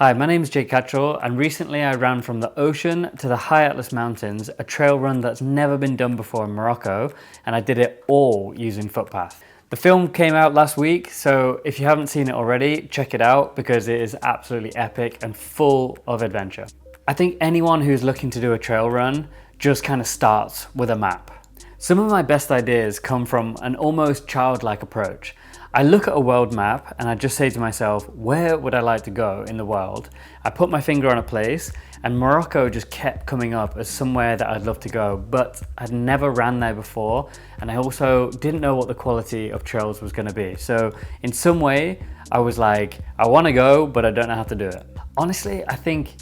Hi, my name is Jake Catterall, and recently I ran from the ocean to the high Atlas Mountains, a trail run that's never been done before in Morocco, and I did it all using Footpath. The film came out last week, so if you haven't seen it already, check it out because it is absolutely epic and full of adventure. I think anyone who's looking to do a trail run just kind of starts with a map. Some of my best ideas come from an almost childlike approach. I look at a world map and I just say to myself, where would I like to go in the world? I put my finger on a place and Morocco just kept coming up as somewhere that I'd love to go, but I'd never ran there before, and I also didn't know what the quality of trails was going to be. So in some way, I was like, I want to go, but I don't know how to do it. Honestly, I think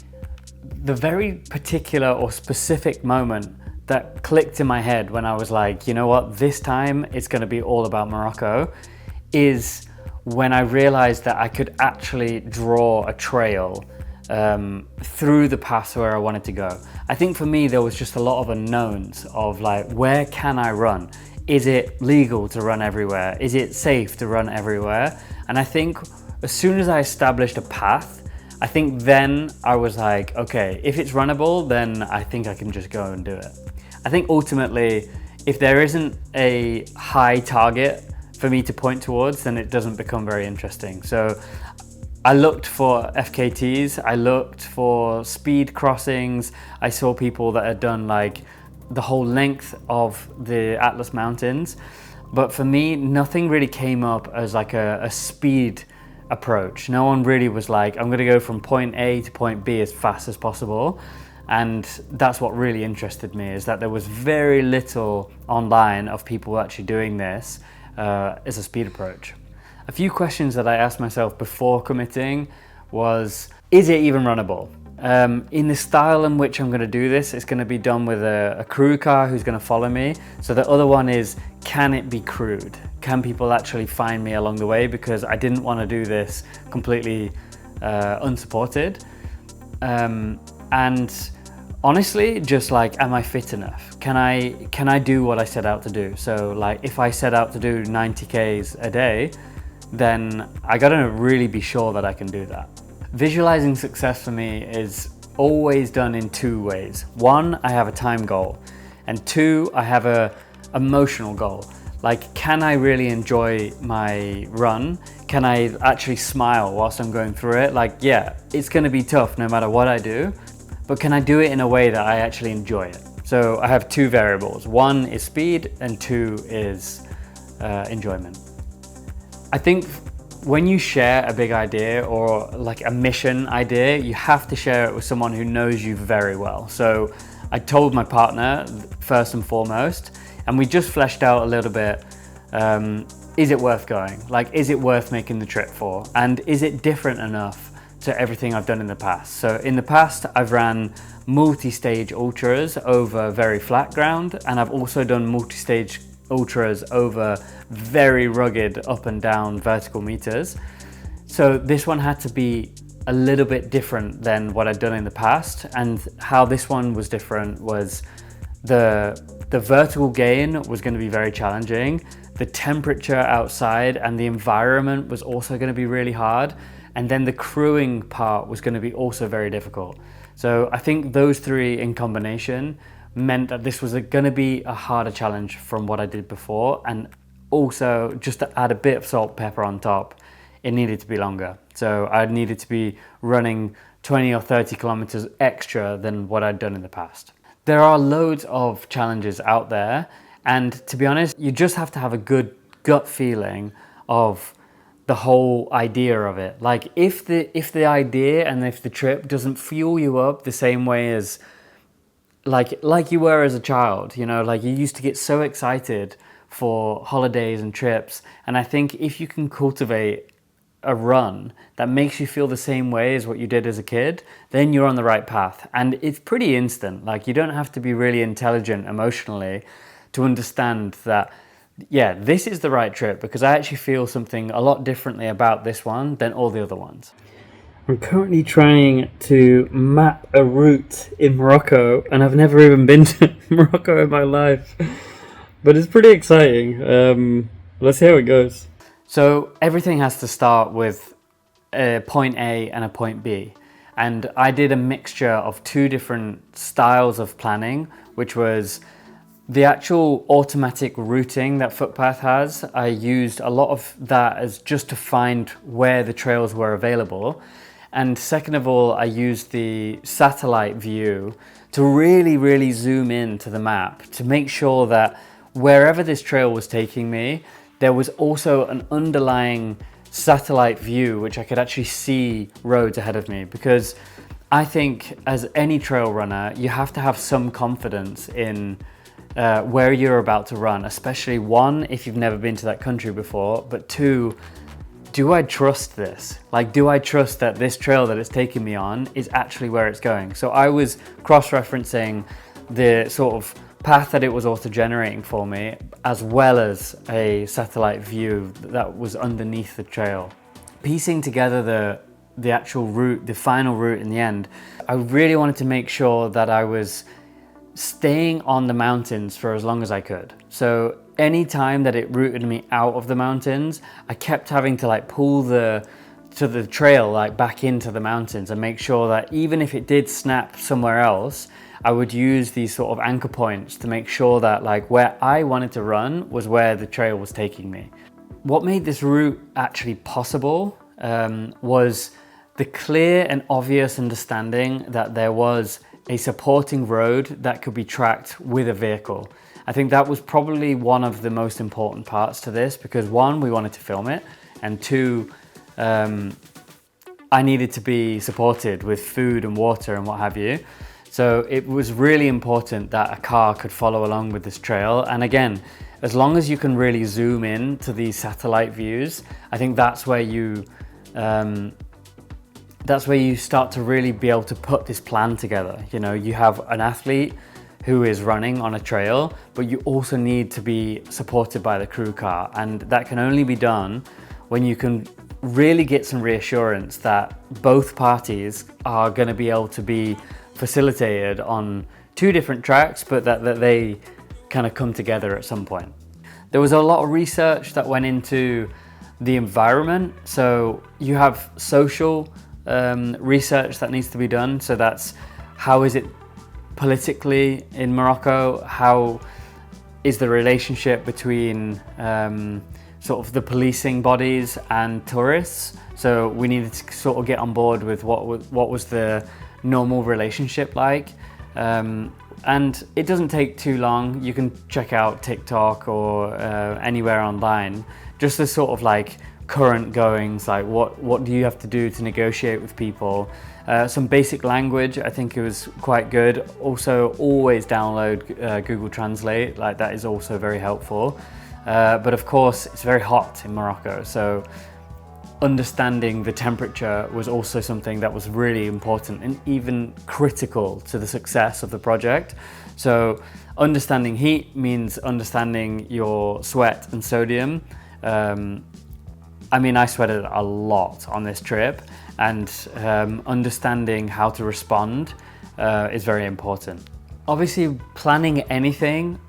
the very particular or specific moment that clicked in my head when I was like, you know what, this time it's going to be all about Morocco, is when I realized that I could actually draw a trail through the paths where I wanted to go. I think for me there was just a lot of unknowns of like, where can I run? Is it legal to run everywhere? Is it safe to run everywhere? And I think as soon as I established a path, I think then I was like, okay, if it's runnable, then I think I can just go and do it. I think ultimately, if there isn't a high target for me to point towards, then it doesn't become very interesting. So I looked for FKTs, I looked for speed crossings, I saw people that had done like the whole length of the Atlas Mountains, but for me, nothing really came up as like a speed approach. No one really was like, I'm gonna go from point A to point B as fast as possible. And that's what really interested me, is that there was very little online of people actually doing this as a speed approach. A few questions that I asked myself before committing was, is it even runnable? In the style in which I'm going to do this, it's going to be done with a crew car who's going to follow me. So the other one is, can it be crewed? Can people actually find me along the way? Because I didn't want to do this completely unsupported. And honestly, just like, am I fit enough? Can I do what I set out to do? So like, if I set out to do 90 Ks a day, then I gotta really be sure that I can do that. Visualizing success for me is always done in two ways. One, I have a time goal, and two, I have a emotional goal. Like, can I really enjoy my run? Can I actually smile whilst I'm going through it? Like, yeah, it's gonna be tough no matter what I do, but can I do it in a way that I actually enjoy it? So I have two variables. One is speed and two is enjoyment. I think when you share a big idea or like a mission idea, you have to share it with someone who knows you very well. So I told my partner first and foremost, and we just fleshed out a little bit, is it worth going? Like, is it worth making the trip for? And is it different enough to everything I've done in the past? So in the past, I've ran multi-stage ultras over very flat ground, and I've also done multi-stage ultras over very rugged up and down vertical meters. So this one had to be a little bit different than what I'd done in the past, and how this one was different was the vertical gain was going to be very challenging. The temperature outside and the environment was also going to be really hard. And then the crewing part was going to be also very difficult. So I think those three in combination meant that this was going to be a harder challenge from what I did before. And also, just to add a bit of salt, pepper on top, it needed to be longer. So I needed to be running 20 or 30 kilometers extra than what I'd done in the past. There are loads of challenges out there. And to be honest, you just have to have a good gut feeling of the whole idea of it. Like, if the idea and if the trip doesn't fuel you up the same way as like you were as a child, you know, like you used to get so excited for holidays and trips. And I think if you can cultivate a run that makes you feel the same way as what you did as a kid, then you're on the right path. And it's pretty instant. Like, you don't have to be really intelligent emotionally to understand that, yeah, this is the right trip, because I actually feel something a lot differently about this one than all the other ones. I'm currently trying to map a route in Morocco, and I've never even been to Morocco in my life, but it's pretty exciting. Let's see how it goes. So everything has to start with a point A and a point B. And I did a mixture of two different styles of planning, which was the actual automatic routing that Footpath has. I used a lot of that as just to find where the trails were available. And second of all, I used the satellite view to really zoom in to the map to make sure that wherever this trail was taking me, there was also an underlying satellite view which I could actually see roads ahead of me. Because I think as any trail runner, you have to have some confidence in where you're about to run, especially one, if you've never been to that country before, but two, do I trust this? Like, do I trust that this trail that it's taking me on is actually where it's going? So I was cross-referencing the sort of path that it was auto-generating for me, as well as a satellite view that was underneath the trail. Piecing together the actual route, the final route in the end, I really wanted to make sure that I was staying on the mountains for as long as I could. So any time that it routed me out of the mountains, I kept having to like pull the trail like back into the mountains and make sure that even if it did snap somewhere else, I would use these sort of anchor points to make sure that like where I wanted to run was where the trail was taking me. What made this route actually possible was the clear and obvious understanding that there was a supporting road that could be tracked with a vehicle. I think that was probably one of the most important parts to this, because one, we wanted to film it, and two, I needed to be supported with food and water and what have you. So it was really important that a car could follow along with this trail. And again, as long as you can really zoom in to these satellite views, I think that's where you start to really be able to put this plan together. You know, you have an athlete who is running on a trail, but you also need to be supported by the crew car. And that can only be done when you can really get some reassurance that both parties are going to be able to be facilitated on two different tracks, but that they kind of come together at some point. There was a lot of research that went into the environment. So you have social research that needs to be done. So that's, how is it politically in Morocco? How is the relationship between sort of the policing bodies and tourists? So we needed to sort of get on board with what was the normal relationship like. And it doesn't take too long. You can check out TikTok or anywhere online, just the sort of like current goings, like what do you have to do to negotiate with people. Some basic language, I think it was quite good. Also, always download Google Translate, like that is also very helpful. But of course, it's very hot in Morocco, so understanding the temperature was also something that was really important and even critical to the success of the project. So understanding heat means understanding your sweat and sodium. I mean, I sweated a lot on this trip, and understanding how to respond is very important. Obviously, planning anything,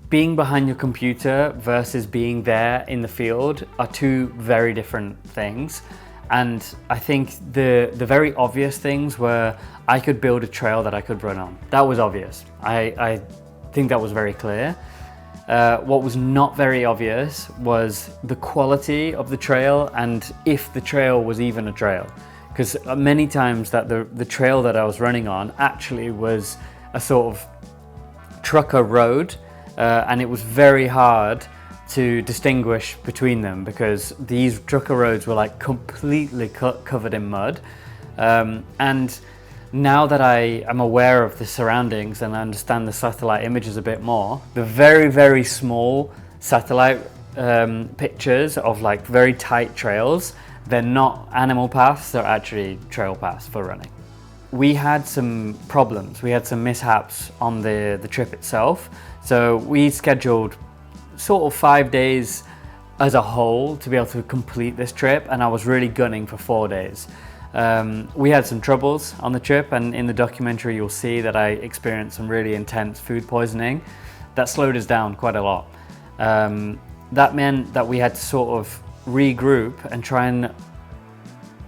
being behind your computer versus being there in the field are two very different things. And I think the very obvious things were I could build a trail that I could run on. That was obvious. I think that was very clear. What was not very obvious was the quality of the trail, and if the trail was even a trail. Because many times that the trail that I was running on actually was a sort of trucker road, and it was very hard to distinguish between them because these trucker roads were like completely covered in mud. And now that I am aware of the surroundings and I understand the satellite images a bit more, the very small satellite pictures of like very tight trails, they're not animal paths, they're actually trail paths for running. We had some problems, we had some mishaps on the trip itself. So we scheduled sort of 5 days as a whole to be able to complete this trip, and I was really gunning for 4 days. We had some troubles on the trip, and in the documentary you'll see that I experienced some really intense food poisoning that slowed us down quite a lot. That meant that we had to sort of regroup and try and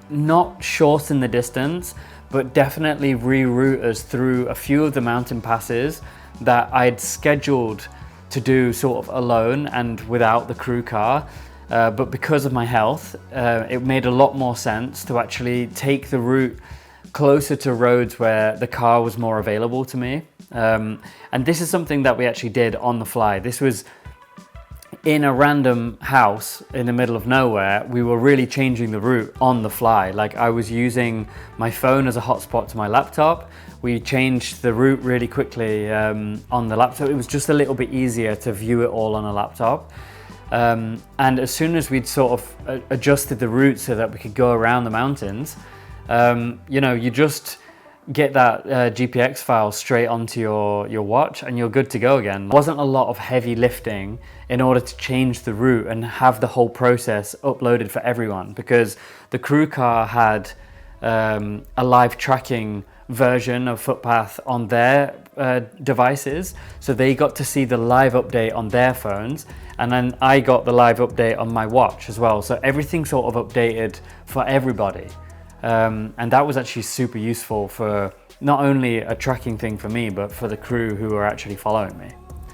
not shorten the distance, but definitely reroute us through a few of the mountain passes that I'd scheduled to do sort of alone and without the crew car. But because of my health, it made a lot more sense to actually take the route closer to roads where the car was more available to me. And this is something that we actually did on the fly. This was in a random house in the middle of nowhere. We were really changing the route on the fly. Like, I was using my phone as a hotspot to my laptop. We changed the route really quickly on the laptop. It was just a little bit easier to view it all on a laptop. And as soon as we'd sort of adjusted the route so that we could go around the mountains, you know, you just get that GPX file straight onto your watch and you're good to go again. There wasn't a lot of heavy lifting in order to change the route and have the whole process uploaded for everyone, because the crew car had a live tracking version of Footpath on their devices, so they got to see the live update on their phones, and then I got the live update on my watch as well, so everything sort of updated for everybody. And that was actually super useful for not only a tracking thing for me, but for the crew who were actually following me.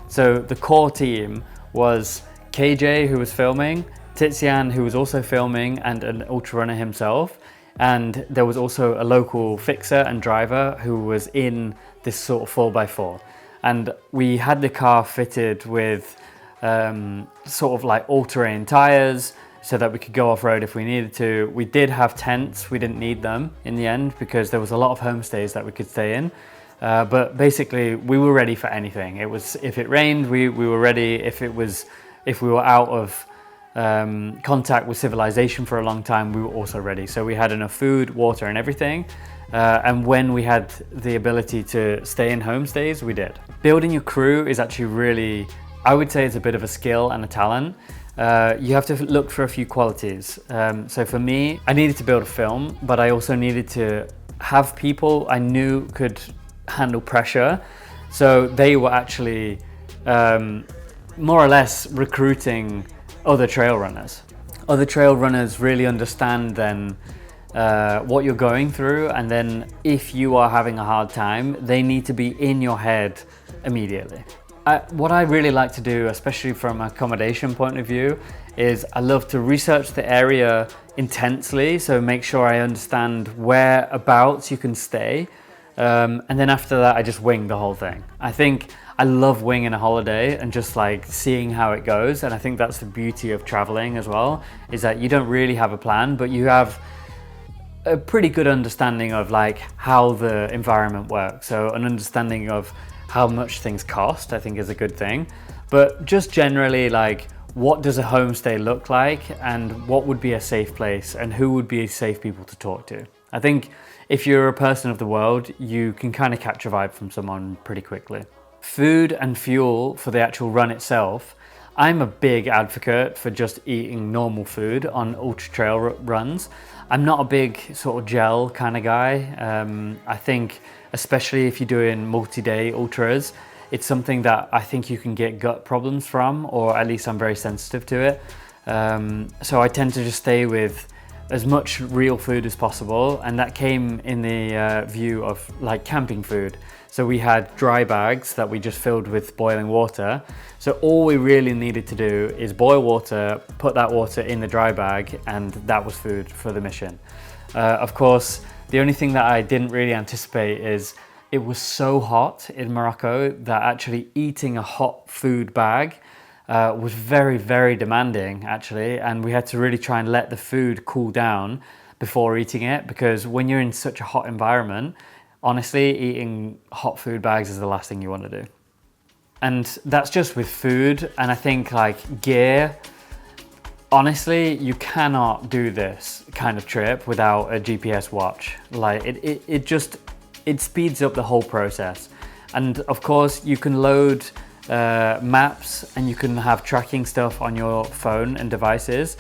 So the core team was KJ, who was filming, Tizian, who was also filming, and an ultrarunner himself. And there was also a local fixer and driver who was in this sort of 4x4. And we had the car fitted with sort of like all-terrain tires, so that we could go off-road if we needed to. We did have tents. We didn't need them in the end because there was a lot of homestays that we could stay in. But basically, we were ready for anything. It was, if it rained, we were ready. If we were out of contact with civilization for a long time, we were also ready. So we had enough food, water, and everything. And when we had the ability to stay in homestays, we did. Building your crew is actually really, I would say it's a bit of a skill and a talent. You have to look for a few qualities. So for me, I needed to build a film, but I also needed to have people I knew could handle pressure. So they were actually more or less recruiting other trail runners. Other trail runners really understand then what you're going through, and then if you are having a hard time, they need to be in your head immediately. What I really like to do, especially from an accommodation point of view, is I love to research the area intensely, so make sure I understand whereabouts you can stay, and then after that I just wing the whole thing. I think I love winging a holiday and just like seeing how it goes, and I think that's the beauty of traveling as well, is that you don't really have a plan, but you have a pretty good understanding of like how the environment works, so an understanding of how much things cost, I think, is a good thing. But just generally, like, what does a homestay look like, and what would be a safe place, and who would be safe people to talk to? I think if you're a person of the world, you can kind of catch a vibe from someone pretty quickly. Food and fuel for the actual run itself. I'm a big advocate for just eating normal food on ultra trail runs. I'm not a big sort of gel kind of guy. I think especially if you're doing multi-day ultras, it's something that I think you can get gut problems from, or at least I'm very sensitive to it. So I tend to just stay with as much real food as possible, and that came in the view of like camping food. So we had dry bags that we just filled with boiling water. So all we really needed to do is boil water, put that water in the dry bag, and that was food for the mission. Of course, the only thing that I didn't really anticipate is it was so hot in Morocco that actually eating a hot food bag was very, very demanding actually, and we had to really try and let the food cool down before eating it, because when you're in such a hot environment, honestly, eating hot food bags is the last thing you want to do. And that's just with food, and I think like gear, honestly, you cannot do this kind of trip without a GPS watch. Like it speeds up the whole process. And of course you can load maps and you can have tracking stuff on your phone and devices.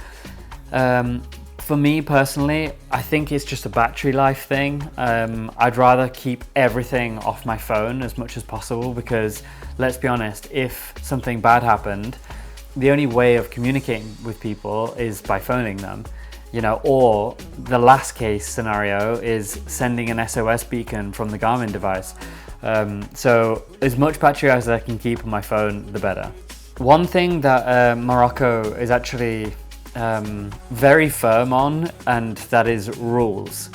For me personally, I think it's just a battery life thing. I'd rather keep everything off my phone as much as possible, because let's be honest, if something bad happened, the only way of communicating with people is by phoning them. you know, or the last case scenario is sending an SOS beacon from the Garmin device. So as much battery as I can keep on my phone, the better. One thing that Morocco is actually very firm on, and that is rules.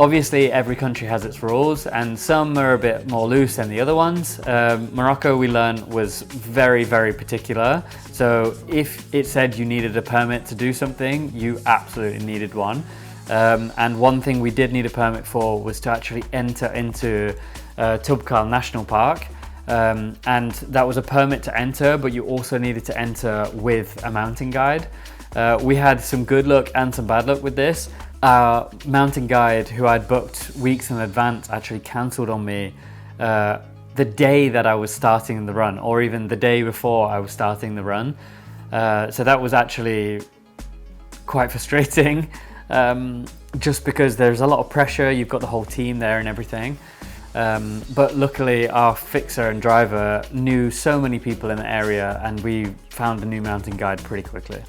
Obviously every country has its rules, and some are a bit more loose than the other ones. Morocco, we learned, was very, very particular. So if it said you needed a permit to do something, you absolutely needed one. And one thing we did need a permit for was to actually enter into Toubkal National Park. And that was a permit to enter, but you also needed to enter with a mountain guide. We had some good luck and some bad luck with this. Our mountain guide, who I'd booked weeks in advance, actually cancelled on me the day that I was starting the run, or even the day before I was starting the run. So that was actually quite frustrating, just because there's a lot of pressure. You've got the whole team there and everything. But luckily our fixer and driver knew so many people in the area, and we found a new mountain guide pretty quickly.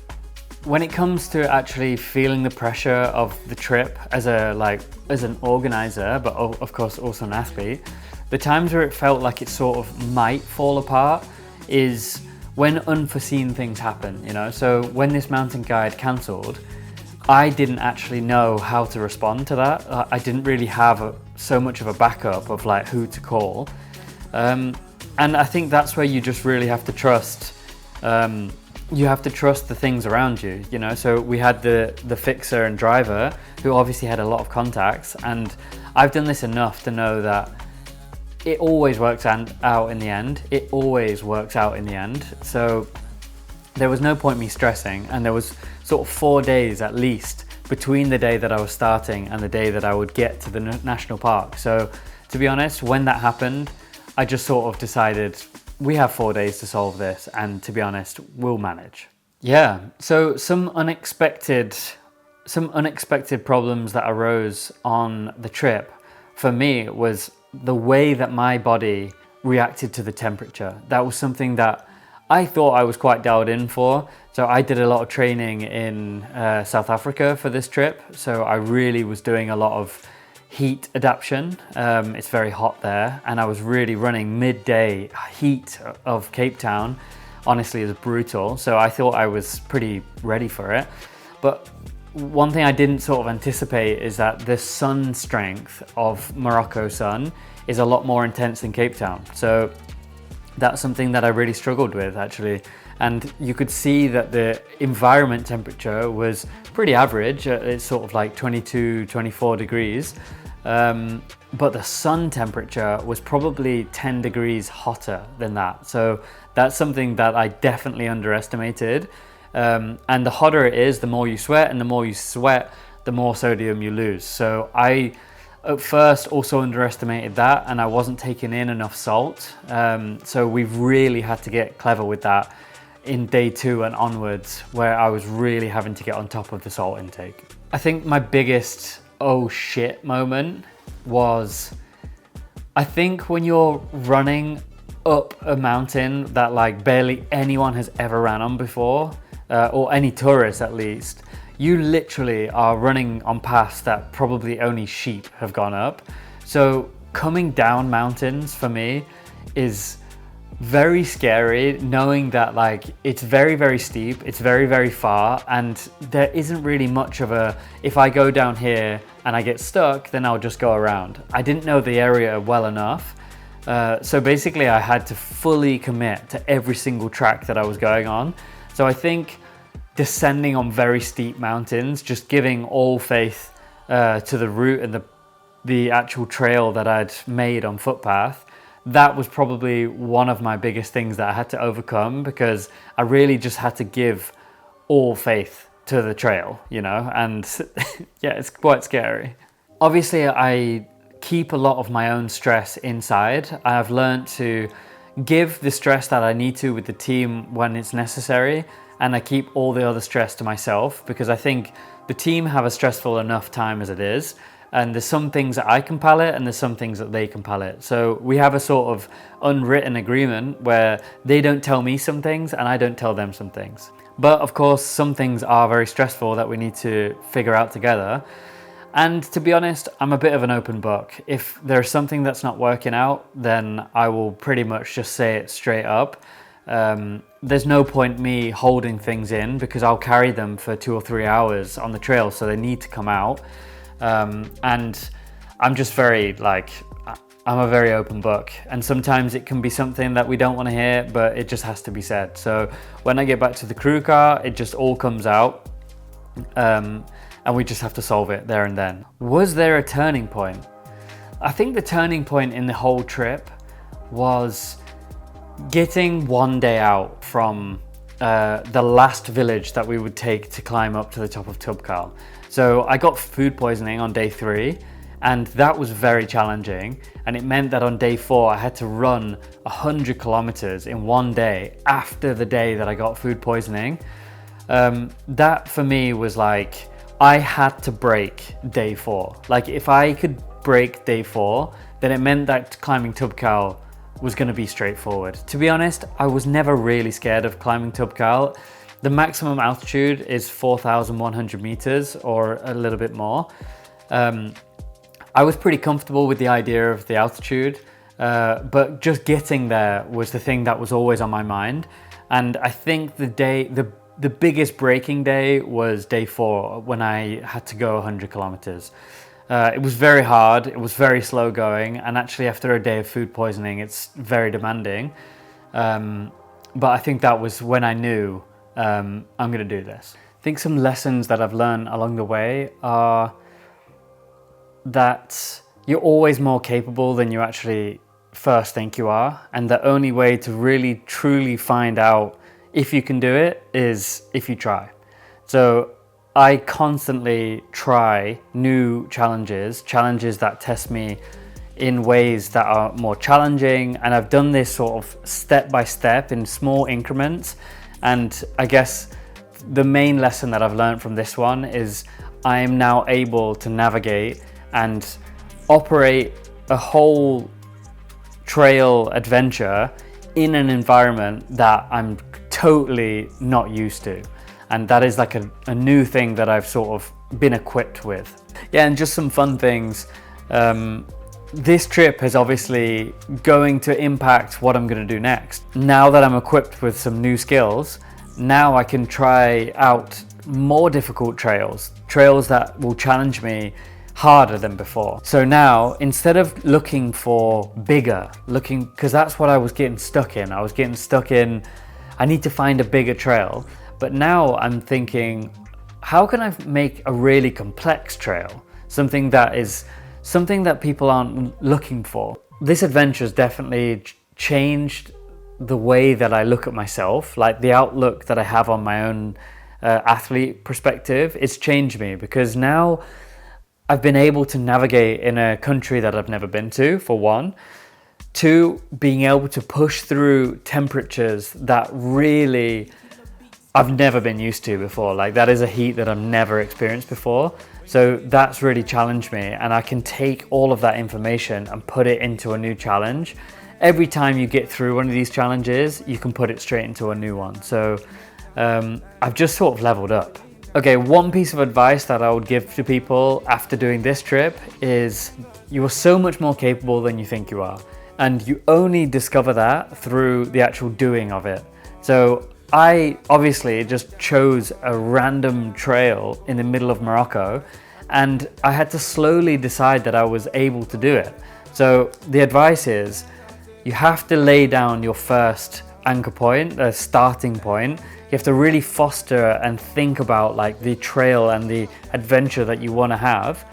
When it comes to actually feeling the pressure of the trip as an organizer, but of course also an athlete, the times where it felt like it sort of might fall apart is when unforeseen things happen, you know. So when this mountain guide cancelled, I didn't actually know how to respond to that. I didn't really have so much of a backup of like who to call. And I think that's where you just really have to trust. You have to trust the things around you, you know. So we had the fixer and driver who obviously had a lot of contacts, and I've done this enough to know that it always works out in the end. It always works out in the end. So there was no point me stressing, and there was sort of 4 days at least between the day that I was starting and the day that I would get to the national park. So to be honest, when that happened, I just sort of decided we have 4 days to solve this, and to be honest, we'll manage. Yeah, so some unexpected problems that arose on the trip for me was the way that my body reacted to the temperature. That was something that I thought I was quite dialed in for. So I did a lot of training in South Africa for this trip. So I really was doing a lot of heat adaptation. It's very hot there, and I was really running midday heat of Cape Town. Honestly, it was brutal. So I thought I was pretty ready for it. But one thing I didn't sort of anticipate is that the sun strength of Morocco sun is a lot more intense than Cape Town. So that's something that I really struggled with, actually. And you could see that the environment temperature was pretty average. It's sort of like 22, 24 degrees. But the sun temperature was probably 10 degrees hotter than that. So that's something that I definitely underestimated. And the hotter it is, the more you sweat, and the more you sweat, the more sodium you lose. So I, at first, also underestimated that, and I wasn't taking in enough salt. So we've really had to get clever with that in day 2 and onwards, where I was really having to get on top of the salt intake. I think my biggest oh shit moment was, I think when you're running up a mountain that like barely anyone has ever ran on before, or any tourists at least, you literally are running on paths that probably only sheep have gone up. So coming down mountains for me is very scary, knowing that like it's very, very steep, it's very, very far, and there isn't really much of a, if I go down here and I get stuck, then I'll just go around. I didn't know the area well enough. So basically I had to fully commit to every single track that I was going on. So I think descending on very steep mountains, just giving all faith to the route and the actual trail that I'd made on Footpath, that was probably one of my biggest things that I had to overcome, because I really just had to give all faith to the trail, you know, and yeah, it's quite scary. Obviously, I keep a lot of my own stress inside. I've learned to give the stress that I need to with the team when it's necessary, and I keep all the other stress to myself, because I think the team have a stressful enough time as it is. And there's some things that I can palate, and there's some things that they can palate. So we have a sort of unwritten agreement where they don't tell me some things and I don't tell them some things. But of course, some things are very stressful that we need to figure out together. And to be honest, I'm a bit of an open book. If there's something that's not working out, then I will pretty much just say it straight up. There's no point me holding things in, because I'll carry them for 2 or 3 hours on the trail, so they need to come out. And I'm just very I'm a very open book, and sometimes it can be something that we don't want to hear, but it just has to be said. So when I get back to the crew car, it just all comes out, and we just have to solve it there and then. Was there a turning point? I think the turning point in the whole trip was getting one day out from the last village that we would take to climb up to the top of Toubkal. So I got food poisoning on day 3, and that was very challenging, and it meant that on day 4 I had to run 100 kilometers in one day after the day that I got food poisoning. That for me was like, I had to break day 4. Like, if I could break day 4, then it meant that climbing Toubkal was going to be straightforward. To be honest, I was never really scared of climbing Toubkal. The maximum altitude is 4,100 meters or a little bit more. I was pretty comfortable with the idea of the altitude, but just getting there was the thing that was always on my mind. And I think the biggest breaking day was day 4, when I had to go 100 kilometers. It was very hard, it was very slow going, and actually after a day of food poisoning, it's very demanding. But I think that was when I knew I'm gonna do this. I think some lessons that I've learned along the way are that you're always more capable than you actually first think you are, and the only way to really truly find out if you can do it is if you try. So I constantly try new challenges that test me in ways that are more challenging, and I've done this sort of step by step in small increments. And I guess the main lesson that I've learned from this one is I am now able to navigate and operate a whole trail adventure in an environment that I'm totally not used to. And that is like a new thing that I've sort of been equipped with. Yeah, and just some fun things. This trip is obviously going to impact what I'm going to do next. Now that I'm equipped with some new skills, now I can try out more difficult trails that will challenge me harder than before. So now, instead of looking for bigger, because that's what I was getting stuck in. I was getting stuck in, I need to find a bigger trail. But now I'm thinking, how can I make a really complex trail? Something that people aren't looking for. This adventure's definitely changed the way that I look at myself, like the outlook that I have on my own athlete perspective. It's changed me, because now I've been able to navigate in a country that I've never been to, for one. 2, being able to push through temperatures that really I've never been used to before. Like, that is a heat that I've never experienced before. So that's really challenged me, and I can take all of that information and put it into a new challenge. Every time you get through one of these challenges, you can put it straight into a new one. So I've just sort of leveled up. Okay, one piece of advice that I would give to people after doing this trip is you are so much more capable than you think you are. And you only discover that through the actual doing of it. So I obviously just chose a random trail in the middle of Morocco, and I had to slowly decide that I was able to do it. So the advice is, you have to lay down your first anchor point, a starting point. You have to really foster and think about like the trail and the adventure that you want to have,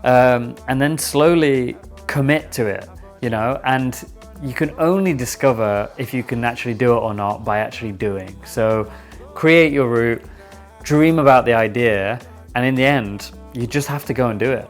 and then slowly commit to it, you know, and you can only discover if you can actually do it or not by actually doing. So create your route, dream about the idea, and in the end, you just have to go and do it.